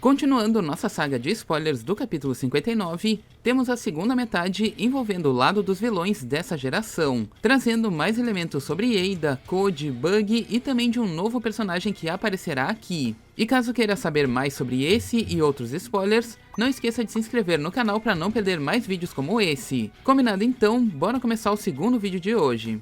Continuando nossa saga de spoilers do capítulo 59, temos a segunda metade envolvendo o lado dos vilões dessa geração, trazendo mais elementos sobre Ada, Code, Bug e também de um novo personagem que aparecerá aqui. E caso queira saber mais sobre esse e outros spoilers, não esqueça de se inscrever no canal para não perder mais vídeos como esse. Combinado então, bora começar o segundo vídeo de hoje.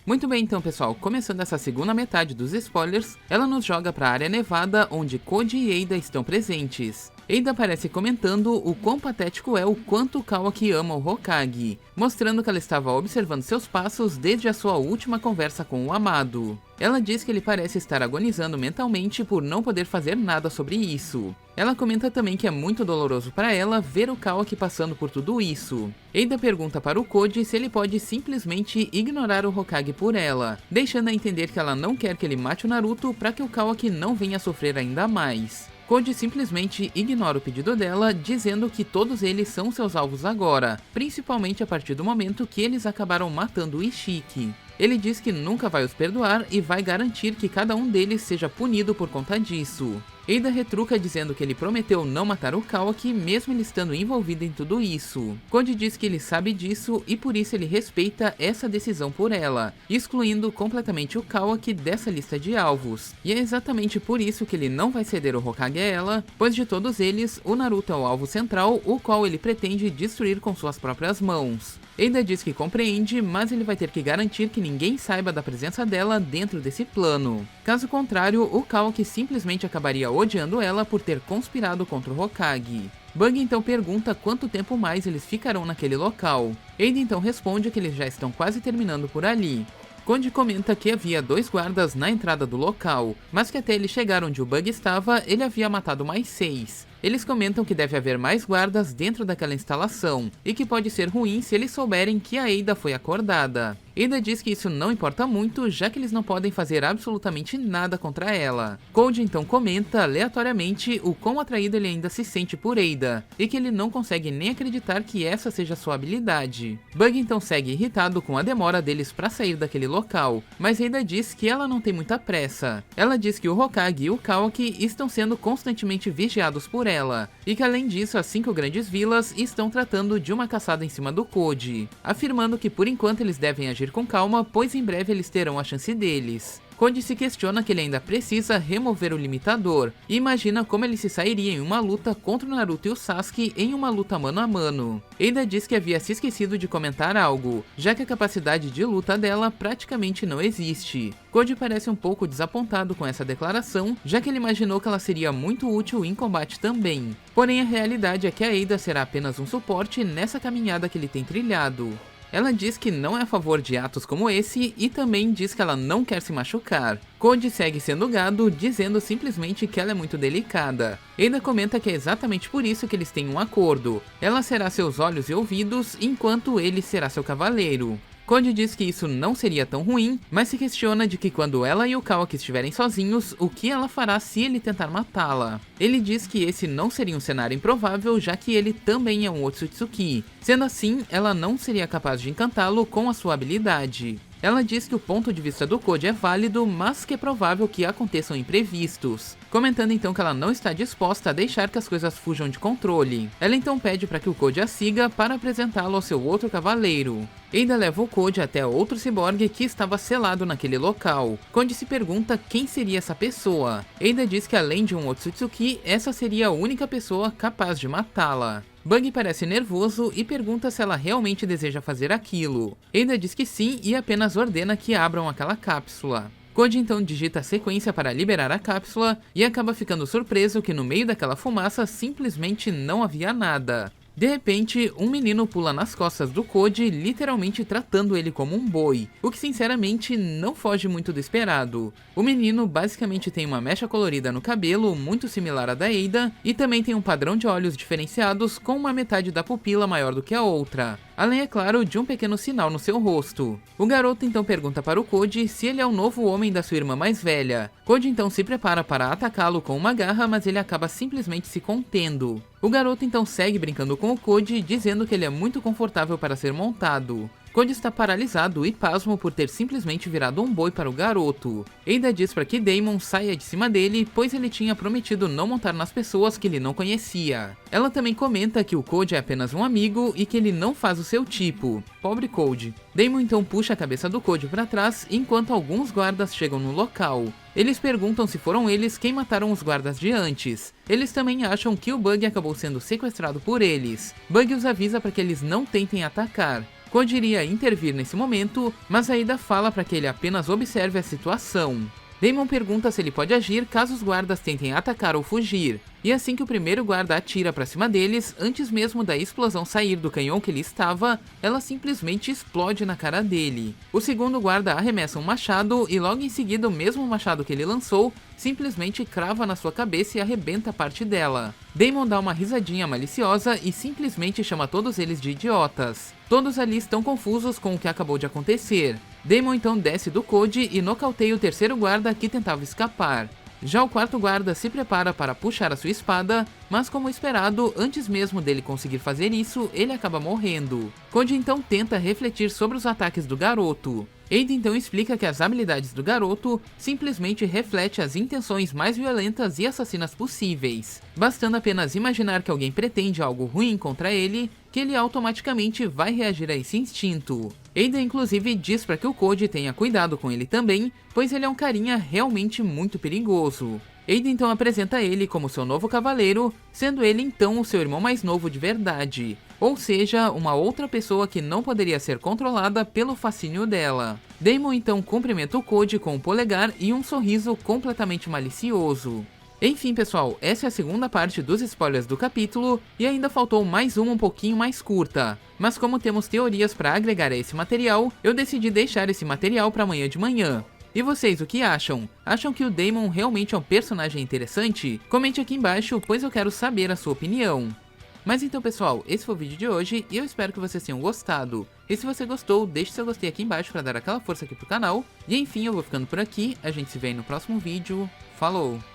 Muito bem então pessoal, começando essa segunda metade dos spoilers, ela nos joga para a área nevada onde Code e Ada estão presentes. Ada aparece comentando o quão patético é o quanto Kawaki ama o Hokage, mostrando que ela estava observando seus passos desde a sua última conversa com o amado. Ela diz que ele parece estar agonizando mentalmente por não poder fazer nada sobre isso. Ela comenta também que é muito doloroso para ela ver o Kawaki passando por tudo isso. Ada pergunta para o Code se ele pode simplesmente ignorar o Hokage por ela, deixando a entender que ela não quer que ele mate o Naruto para que o Kawaki não venha sofrer ainda mais. Code simplesmente ignora o pedido dela, dizendo que todos eles são seus alvos agora, principalmente a partir do momento que eles acabaram matando o Ishiki. Ele diz que nunca vai os perdoar e vai garantir que cada um deles seja punido por conta disso. Ada retruca dizendo que ele prometeu não matar o Kawaki mesmo ele estando envolvido em tudo isso. Code diz que ele sabe disso e por isso ele respeita essa decisão por ela, excluindo completamente o Kawaki dessa lista de alvos. E é exatamente por isso que ele não vai ceder o Hokage a ela, pois de todos eles, o Naruto é o alvo central, o qual ele pretende destruir com suas próprias mãos. Ada diz que compreende, mas ele vai ter que garantir que ninguém saiba da presença dela dentro desse plano. Caso contrário, o Kawaki simplesmente acabaria odiando ela por ter conspirado contra o Hokage. Bug então pergunta quanto tempo mais eles ficarão naquele local. Ada então responde que eles já estão quase terminando por ali. Code comenta que havia 2 guardas na entrada do local, mas que até ele chegar onde o Bug estava, ele havia matado mais 6. Eles comentam que deve haver mais guardas dentro daquela instalação, e que pode ser ruim se eles souberem que a Ada foi acordada. Ada diz que isso não importa muito, já que eles não podem fazer absolutamente nada contra ela. Code então comenta aleatoriamente o quão atraído ele ainda se sente por Ada, e que ele não consegue nem acreditar que essa seja sua habilidade. Bug então segue irritado com a demora deles para sair daquele local, mas Ada diz que ela não tem muita pressa. Ela diz que o Hokage e o Kawaki estão sendo constantemente vigiados por ela, e que além disso as 5 grandes vilas estão tratando de uma caçada em cima do Code, afirmando que por enquanto eles devem agir com calma, pois em breve eles terão a chance deles. Code se questiona que ele ainda precisa remover o limitador, e imagina como ele se sairia em uma luta contra o Naruto e o Sasuke em uma luta mano a mano. Ada diz que havia se esquecido de comentar algo, já que a capacidade de luta dela praticamente não existe. Code parece um pouco desapontado com essa declaração, já que ele imaginou que ela seria muito útil em combate também. Porém a realidade é que a Ada será apenas um suporte nessa caminhada que ele tem trilhado. Ela diz que não é a favor de atos como esse e também diz que ela não quer se machucar. Code segue sendo gado, dizendo simplesmente que ela é muito delicada. Ada comenta que é exatamente por isso que eles têm um acordo. Ela será seus olhos e ouvidos, enquanto ele será seu cavaleiro. Code diz que isso não seria tão ruim, mas se questiona de que quando ela e o Kawaki estiverem sozinhos, o que ela fará se ele tentar matá-la. Ele diz que esse não seria um cenário improvável, já que ele também é um Otsutsuki. Sendo assim, ela não seria capaz de encantá-lo com a sua habilidade. Ela diz que o ponto de vista do Code é válido, mas que é provável que aconteçam imprevistos, comentando então que ela não está disposta a deixar que as coisas fujam de controle. Ela então pede para que o Code a siga para apresentá-lo ao seu outro cavaleiro. Ada leva o Code até outro ciborgue que estava selado naquele local. Code se pergunta quem seria essa pessoa. Ada diz que além de um Otsutsuki, essa seria a única pessoa capaz de matá-la. Bug parece nervoso e pergunta se ela realmente deseja fazer aquilo. Ada diz que sim e apenas ordena que abram aquela cápsula. Code então digita a sequência para liberar a cápsula e acaba ficando surpreso que no meio daquela fumaça simplesmente não havia nada. De repente, um menino pula nas costas do Code, literalmente tratando ele como um boi, o que sinceramente não foge muito do esperado. O menino basicamente tem uma mecha colorida no cabelo, muito similar à da Ada, e também tem um padrão de olhos diferenciados com uma metade da pupila maior do que a outra. Além, é claro, de um pequeno sinal no seu rosto. O garoto então pergunta para o Code se ele é o novo homem da sua irmã mais velha. Code então se prepara para atacá-lo com uma garra, mas ele acaba simplesmente se contendo. O garoto então segue brincando com o Code, dizendo que ele é muito confortável para ser montado. Code está paralisado e pasmo por ter simplesmente virado um boi para o garoto. Ada diz para que Damon saia de cima dele, pois ele tinha prometido não montar nas pessoas que ele não conhecia. Ela também comenta que o Code é apenas um amigo e que ele não faz o seu tipo. Pobre Code. Damon então puxa a cabeça do Code para trás enquanto alguns guardas chegam no local. Eles perguntam se foram eles quem mataram os guardas de antes. Eles também acham que o Bug acabou sendo sequestrado por eles. Bug os avisa para que eles não tentem atacar. Code iria intervir nesse momento, mas Ada fala para que ele apenas observe a situação. Damon pergunta se ele pode agir caso os guardas tentem atacar ou fugir. E assim que o primeiro guarda atira para cima deles, antes mesmo da explosão sair do canhão que ele estava, ela simplesmente explode na cara dele. O segundo guarda arremessa um machado e logo em seguida o mesmo machado que ele lançou simplesmente crava na sua cabeça e arrebenta parte dela. Damon dá uma risadinha maliciosa e simplesmente chama todos eles de idiotas. Todos ali estão confusos com o que acabou de acontecer. Damon então desce do Code e nocauteia o terceiro guarda que tentava escapar. Já o quarto guarda se prepara para puxar a sua espada, mas como esperado, antes mesmo dele conseguir fazer isso, ele acaba morrendo. Code então tenta refletir sobre os ataques do garoto. Ada então explica que as habilidades do garoto simplesmente refletem as intenções mais violentas e assassinas possíveis. Bastando apenas imaginar que alguém pretende algo ruim contra ele, que ele automaticamente vai reagir a esse instinto. Ada inclusive diz para que o Code tenha cuidado com ele também, pois ele é um carinha realmente muito perigoso. Ada então apresenta ele como seu novo cavaleiro, sendo ele então o seu irmão mais novo de verdade, ou seja, uma outra pessoa que não poderia ser controlada pelo fascínio dela. Damon então cumprimenta o Code com um polegar e um sorriso completamente malicioso. Enfim pessoal, essa é a segunda parte dos spoilers do capítulo, e ainda faltou mais uma um pouquinho mais curta. Mas como temos teorias para agregar a esse material, eu decidi deixar esse material para amanhã de manhã. E vocês, o que acham? Acham que o Damon realmente é um personagem interessante? Comente aqui embaixo, pois eu quero saber a sua opinião. Mas então pessoal, esse foi o vídeo de hoje e eu espero que vocês tenham gostado. E se você gostou, deixe seu gostei aqui embaixo para dar aquela força aqui pro canal. E enfim, eu vou ficando por aqui, a gente se vê aí no próximo vídeo. Falou!